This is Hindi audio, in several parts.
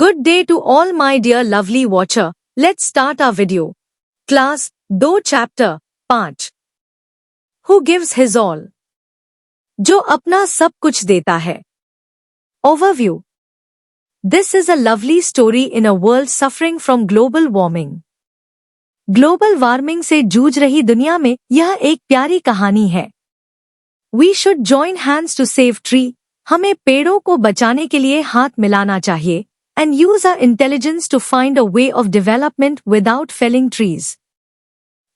Good day to all my dear lovely watcher. Let's start our video. Class 2 Chapter 5. Who gives his all? जो अपना सब कुछ देता है. Overview. This is a lovely story in a world suffering from global warming. Global warming से जूझ रही दुनिया में यह एक प्यारी कहानी है. We should join hands to save tree. हमें पेड़ों को बचाने के लिए हाथ मिलाना चाहिए. And use our intelligence to find a way of development without felling trees.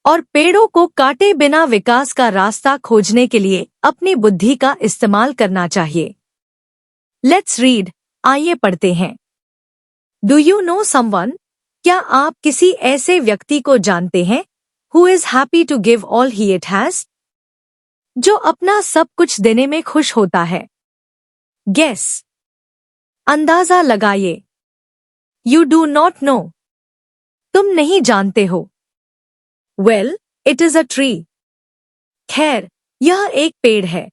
और पेड़ों को काटे बिना विकास का रास्ता खोजने के लिए अपनी बुद्धि का इस्तेमाल करना चाहिए. Let's read. आइए पढ़ते हैं. Do you know someone? क्या आप किसी ऐसे व्यक्ति को जानते हैं? Who is happy to give all he it has? जो अपना सब कुछ देने में खुश होता है. Guess. अंदाजा लगाइए. You do not know. तुम नहीं जानते हो. Well, it is a tree. खैर, यह एक पेड़ है.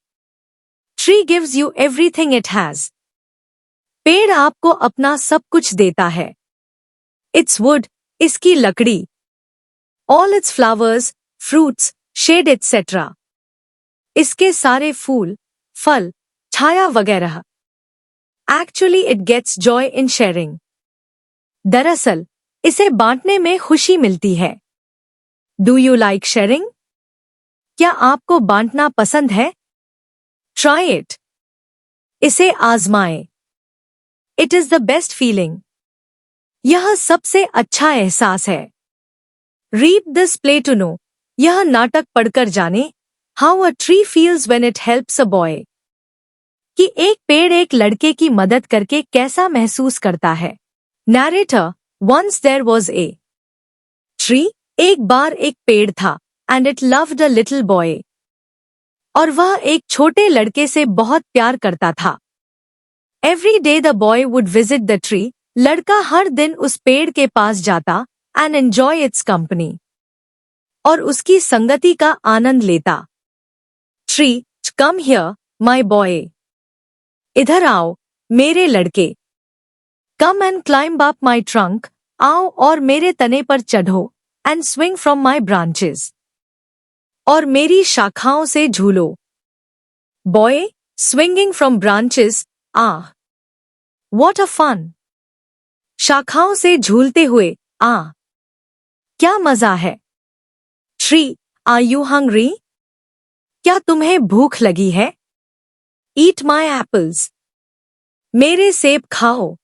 Tree gives you everything it has. पेड़ आपको अपना सब कुछ देता है. Its wood, इसकी लकड़ी. All its flowers, fruits, shade etc. इसके सारे फूल, फल, छाया वगैरह. Actually it gets joy in sharing. दरअसल, इसे बांटने में खुशी मिलती है. Do you like sharing? क्या आपको बांटना पसंद है? Try it. इसे आजमाएं. It is the best feeling. यह सबसे अच्छा एहसास है. Read this play to know. यह नाटक पढ़कर जाने. How a tree feels when it helps a boy. कि एक पेड़ एक लड़के की मदद करके कैसा महसूस करता है. Narrator, once there was a tree. एक बार एक पेड़ था. And it loved a little boy. और वह एक छोटे लड़के से बहुत प्यार करता था. Every day the boy would visit the tree. लड़का हर दिन उस पेड़ के पास जाता. And enjoy its company. और उसकी संगति का आनंद लेता. Tree, come here, my boy. इधर आओ, मेरे लड़के. Come and climb up my trunk. आओ और मेरे तने पर चढ़ो. And swing from my branches. और मेरी शाखाओं से झूलो. Boy, swinging from branches. Ah. What a fun. शाखाओं से झूलते हुए. Ah. क्या मजा है. Tree, are you hungry? क्या तुम्हें भूख लगी है? Eat my apples. मेरे सेब खाओ.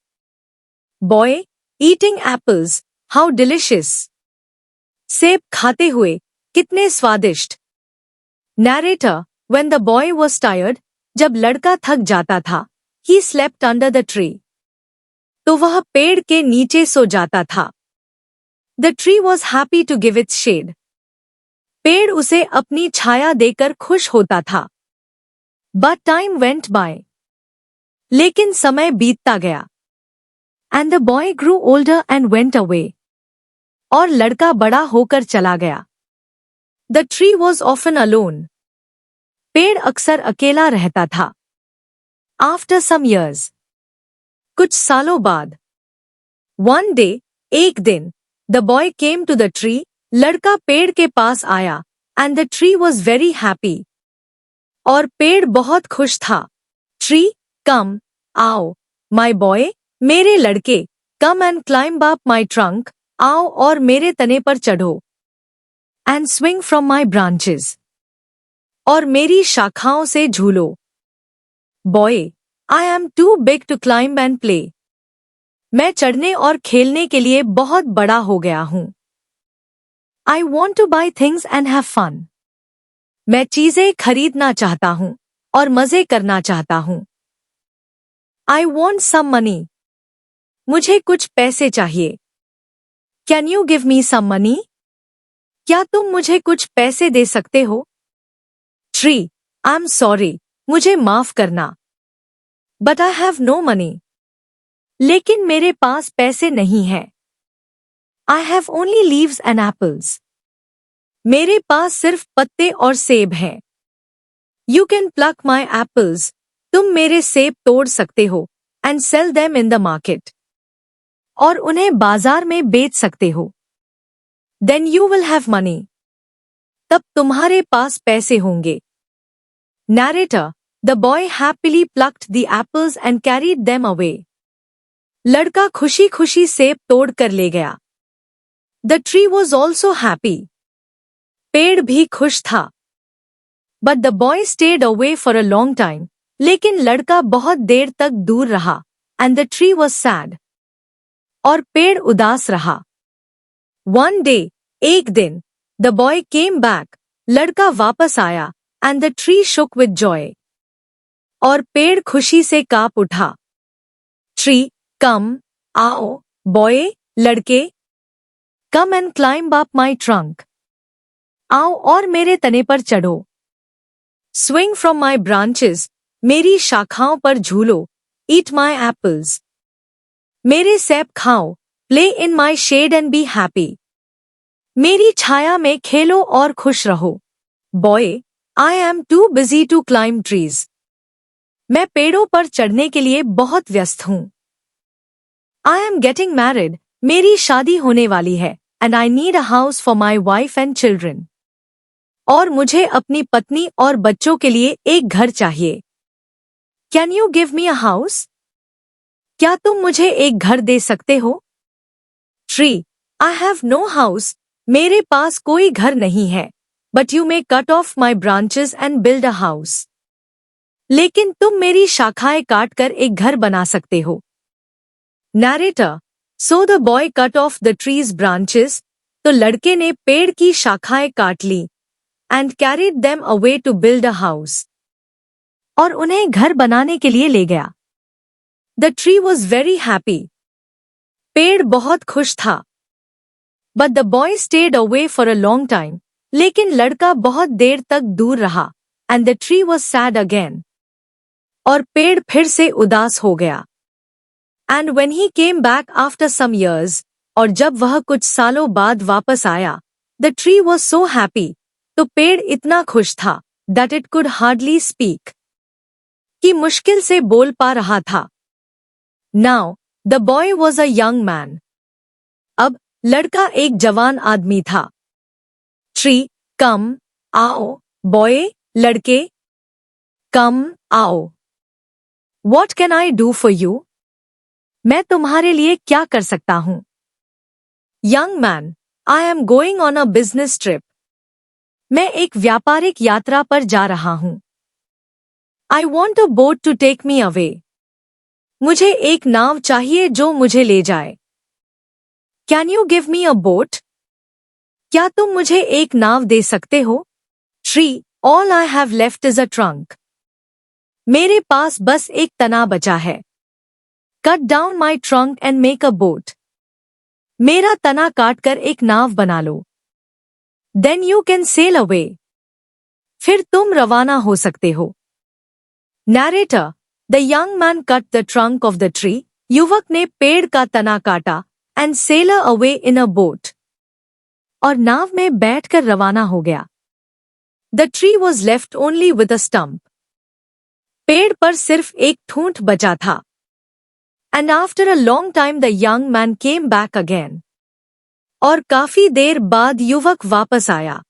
Boy, eating apples, how delicious. सेब खाते हुए, कितने स्वादिष्ट. Narrator, when the boy was tired, जब लड़का थक जाता था, he slept under the tree. तो वह पेड़ के नीचे सो जाता था. The tree was happy to give its shade. पेड़ उसे अपनी छाया देकर खुश होता था. But time went by. लेकिन समय बीतता गया. And the boy grew older and went away. और लड़का बड़ा होकर चला गया. The tree was often alone. पेड़ अक्सर अकेला रहता था. After some years. कुछ सालों बाद. One day, एक दिन, the boy came to the tree. लड़का पेड़ के पास आया. And the tree was very happy. और पेड़ बहुत खुश था. Tree, come, आओ, my boy. मेरे लड़के. Come and climb up my trunk. आओ और मेरे तने पर चढ़ो. And swing from my branches. और मेरी शाखाओं से झूलो. Boy, I am too big to climb and play. मैं चढ़ने और खेलने के लिए बहुत बड़ा हो गया हूँ. I want to buy things and have fun. मैं चीजें खरीदना चाहता हूँ और मजे करना चाहता हूँ. I want some money. मुझे कुछ पैसे चाहिए. Can you give me some money? क्या तुम मुझे कुछ पैसे दे सकते हो? Tree, I'm sorry. मुझे माफ करना. But I have no money. लेकिन मेरे पास पैसे नहीं हैं. I have only leaves and apples. मेरे पास सिर्फ पत्ते और सेब हैं. You can pluck my apples. तुम मेरे सेब तोड़ सकते हो. And sell them in the market. और उन्हें बाजार में बेच सकते हो। Then you will have money. तब तुम्हारे पास पैसे होंगे। Narrator, the boy happily plucked the apples and carried them away. लड़का खुशी खुशी सेब तोड़ कर ले गया। The tree was also happy. पेड़ भी खुश था। But the boy stayed away for a long time. लेकिन लड़का बहुत देर तक दूर रहा। And the tree was sad. और पेड़ उदास रहा। One day, एक दिन, the boy came back. लड़का वापस आया। And the tree shook with joy. और पेड़ खुशी से कांप उठा। Tree, come, आओ, boy, लड़के। Come and climb up my trunk. आओ और मेरे तने पर चढ़ो। Swing from my branches. मेरी शाखाओं पर झूलो। Eat my apples. मेरे सेब खाओ। Play in my shade and be happy. मेरी छाया में खेलो और खुश रहो। Boy, I am too busy to climb trees. मैं पेड़ों पर चढ़ने के लिए बहुत व्यस्त हूँ। I am getting married. मेरी शादी होने वाली है। And I need a house for my wife and children. और मुझे अपनी पत्नी और बच्चों के लिए एक घर चाहिए। Can you give me a house? क्या तुम मुझे एक घर दे सकते हो? Tree, I have no house. मेरे पास कोई घर नहीं है। But you may cut off my branches and build a house. लेकिन तुम मेरी शाखाएं काट कर एक घर बना सकते हो। Narrator, so the boy cut off the tree's branches. तो लड़के ने पेड़ की शाखाएं काट ली। And carried them away to build a house. और उन्हें घर बनाने के लिए ले गया। The tree was very happy. पेड़ बहुत खुश था। But the boy stayed away for a long time. लेकिन लड़का बहुत देर तक दूर रहा। And the tree was sad again. और पेड़ फिर से उदास हो गया। And when he came back after some years, और जब वह कुछ सालों बाद वापस आया, the tree was so happy. तो पेड़ इतना खुश था, that it could hardly speak. कि मुश्किल से बोल पा रहा था। Now, the boy was a young man. अब, लड़का एक जवान आदमी था। Tree, come, आओ, boy, लड़के। Come, आओ। What can I do for you? मैं तुम्हारे लिए क्या कर सकता हूँ? Young man, I am going on a business trip. मैं एक व्यापारिक यात्रा पर जा रहा हूँ। I want a boat to take me away. मुझे एक नाव चाहिए जो मुझे ले जाए। Can you give me a boat? क्या तुम मुझे एक नाव दे सकते हो? Tree, all I have left is a trunk. मेरे पास बस एक तना बचा है। Cut down my trunk and make a boat. मेरा तना काटकर एक नाव बना लो। Then you can sail away. फिर तुम रवाना हो सकते हो। Narrator, the young man cut the trunk of the tree. युवक ने पेड़ का तना काटा and sailed away in a boat. और नाव में बैठकर रवाना हो गया। The tree was left only with a stump. पेड़ पर सिर्फ एक ठूंठ बचा था। And after a long time the young man came back again. और काफी देर बाद युवक वापस आया।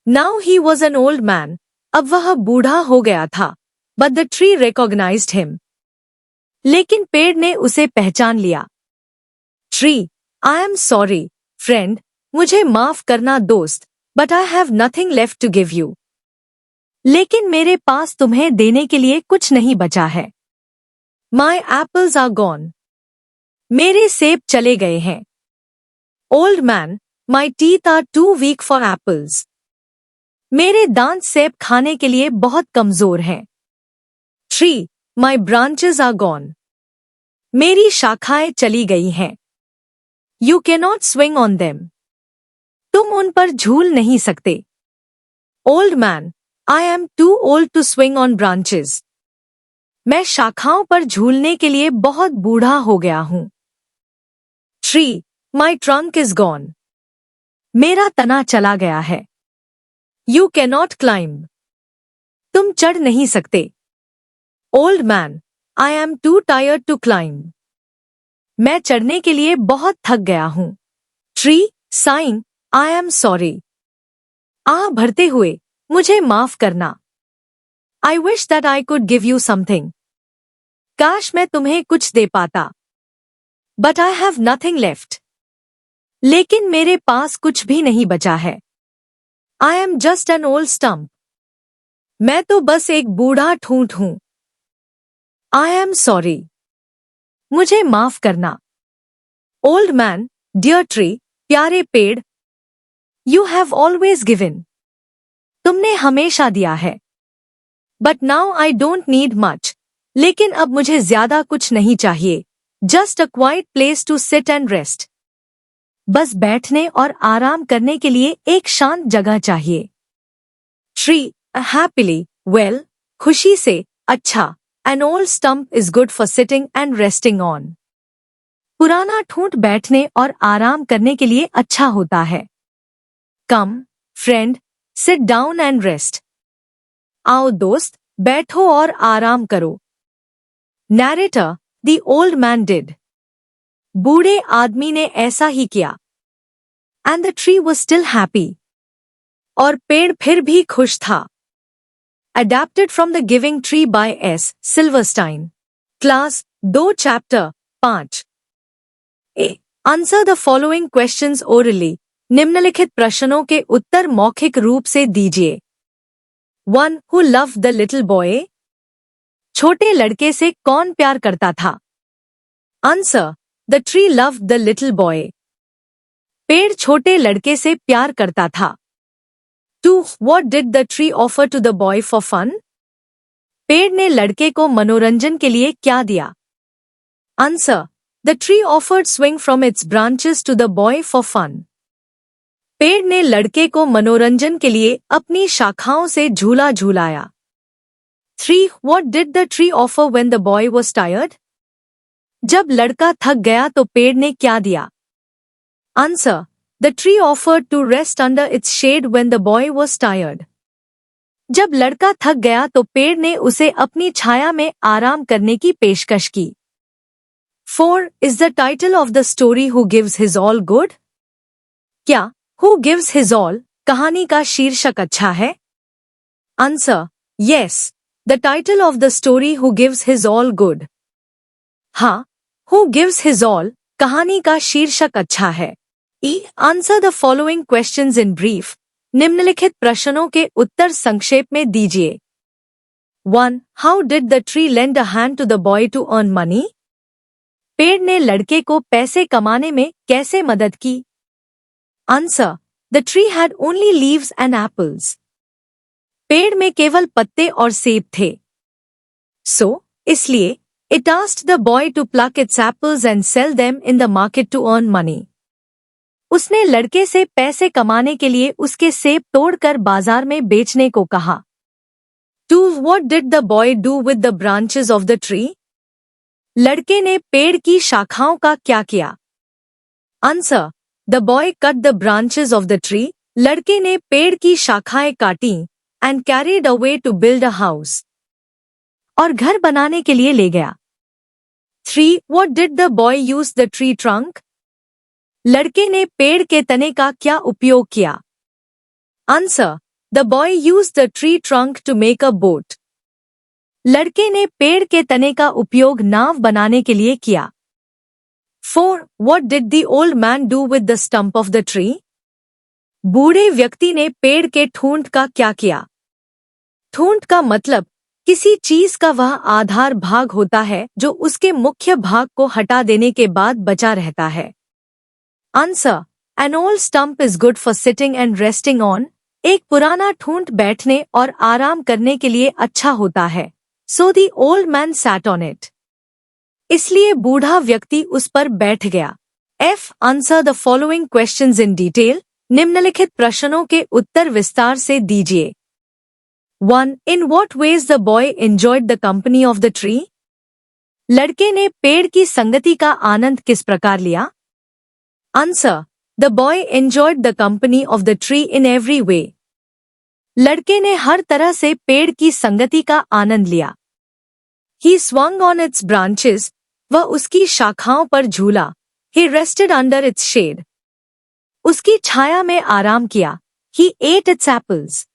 Now he was an old man. अब वह बूढ़ा हो गया था। But the tree recognized him. लेकिन पेड़ ने उसे पहचान लिया। Tree, I am sorry, friend. मुझे माफ करना दोस्त। But I have nothing left to give you. लेकिन मेरे पास तुम्हें देने के लिए कुछ नहीं बचा है। My apples are gone. मेरे सेब चले गए हैं। Old man, my teeth are too weak for apples. मेरे दांत सेब खाने के लिए बहुत कमजोर हैं। Tree, my branches are gone. मेरी शाखाएं चली गई हैं। You cannot swing on them. तुम उन पर झूल नहीं सकते। Old man, I am too old to swing on branches. मैं शाखाओं पर झूलने के लिए बहुत बूढ़ा हो गया हूँ। Tree, my trunk is gone. मेरा तना चला गया है। You cannot climb. तुम चढ़ नहीं सकते। Old man, I am too tired to climb. मैं चढ़ने के लिए बहुत थक गया हूँ। Tree saying, I am sorry. भरते हुए, मुझे माफ करना। I wish that I could give you something. काश मैं तुम्हें कुछ दे पाता। But I have nothing left. लेकिन मेरे पास कुछ भी नहीं बचा है। I am just an old stump. मैं तो बस एक बूढ़ा ठूंठ हूं। I am sorry. मुझे माफ करना। ओल्ड मैन, डियर ट्री, प्यारे पेड़। You have always given. तुमने हमेशा दिया है। But now I don't need much. लेकिन अब मुझे ज्यादा कुछ नहीं चाहिए। Just a quiet place to sit and rest. बस बैठने और आराम करने के लिए एक शांत जगह चाहिए। ट्री हैप्पीली, वेल, खुशी से, अच्छा। An old stump is good for sitting and resting on. पुराना ठूंठ बैठने और आराम करने के लिए अच्छा होता है। Come, friend, sit down and rest. आओ दोस्त, बैठो और आराम करो। Narrator, the old man did. बूढ़े आदमी ने ऐसा ही किया। And the tree was still happy. और पेड़ फिर भी खुश था। Adapted from The Giving Tree by S. Silverstein. Class 2 Chapter 5. A. Answer the following questions orally. निम्नलिखित प्रश्नों के उत्तर मौखिक रूप से दीजिए। 1. Who loved the little boy? छोटे लड़के से कौन प्यार करता था? Answer. The tree loved the little boy. पेड़ छोटे लड़के से प्यार करता था। 2. What did the tree offer to the boy for fun? पेड़ ने लड़के को मनोरंजन के लिए क्या दिया? Answer. The tree offered swing from its branches to the boy for fun. पेड़ ने लड़के को मनोरंजन के लिए अपनी शाखाओं से झूला झूलाया। 3. What did the tree offer when the boy was tired? जब लड़का थक गया तो पेड़ ने क्या दिया? Answer. The tree offered to rest under its shade when the boy was tired. जब लड़का थक गया तो पेड़ ने उसे अपनी छाया में आराम करने की पेशकश की। 4. Is the title of the story Who Gives His All good? क्या Who Gives His All कहानी का शीर्षक अच्छा है? Answer. Yes. The title of the story Who Gives His All good. हाँ, Who Gives His All कहानी का शीर्षक अच्छा है। E. Answer the following questions in brief. निम्नलिखित प्रश्नों के उत्तर संक्षेप में दीजिए। 1. How did the tree lend a hand to the boy to earn money? पेड़ ने लड़के को पैसे कमाने में कैसे मदद की? Answer. The tree had only leaves and apples. पेड़ में केवल पत्ते और सेब थे। So, इसलिए, it asked the boy to pluck its apples and sell them in the market to earn money. उसने लड़के से पैसे कमाने के लिए उसके सेब तोड़कर बाजार में बेचने को कहा। 2. What did the boy do with the branches of the tree? लड़के ने पेड़ की शाखाओं का क्या किया? Answer. The boy cut the branches of the tree. लड़के ने पेड़ की शाखाएं काटी and carried away to build a house. और घर बनाने के लिए ले गया। 3. What did the boy use the tree trunk? लड़के ने पेड़ के तने का क्या उपयोग किया? Answer. The boy used the tree trunk to make a boat. लड़के ने पेड़ के तने का उपयोग नाव बनाने के लिए किया। 4. What did the old man do with the stump of the tree? बूढ़े व्यक्ति ने पेड़ के ठूंठ का क्या किया? ठूंठ का मतलब किसी चीज का वह आधार भाग होता है जो उसके मुख्य भाग को हटा देने के बाद बचा रहता है। Answer. An old stump is good for sitting and resting on. एक पुराना ठूंठ बैठने और आराम करने के लिए अच्छा होता है। So the old man sat on it. इसलिए बूढ़ा व्यक्ति उस पर बैठ गया। F. Answer the following questions in detail. निम्नलिखित प्रश्नों के उत्तर विस्तार से दीजिए। 1. In what ways the boy enjoyed the company of the tree? लड़के ने पेड़ की संगति का आनंद किस प्रकार लिया? Answer. The boy enjoyed the company of the tree in every way. लड़के ने हर तरह से पेड़ की संगति का आनंद लिया। He swung on its branches. वह उसकी शाखाओं पर झूला। He rested under its shade. उसकी छाया में आराम किया। He ate its apples.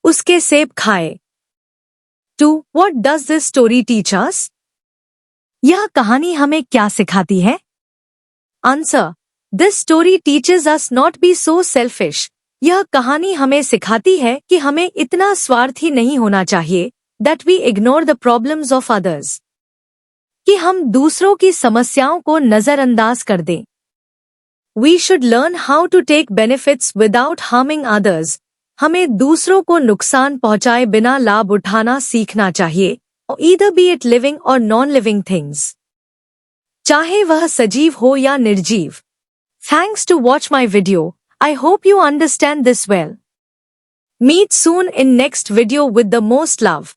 उसके सेब खाए। 2. What does this story teach us? यह कहानी हमें क्या सिखाती है? Answer. This story teaches us not be so selfish. यह कहानी हमें सिखाती है कि हमें इतना स्वार्थी नहीं होना चाहिए that we ignore the problems of others. कि हम दूसरों की समस्याओं को नजरअंदाज कर दें। We should learn how to take benefits without harming others. हमें दूसरों को नुकसान पहुंचाए बिना लाभ उठाना सीखना चाहिए, either be it living or non-living things. चाहे वह सजीव हो या निर्जीव। Thanks to watch my video. I hope you understand this well. Meet soon in next video with the most love.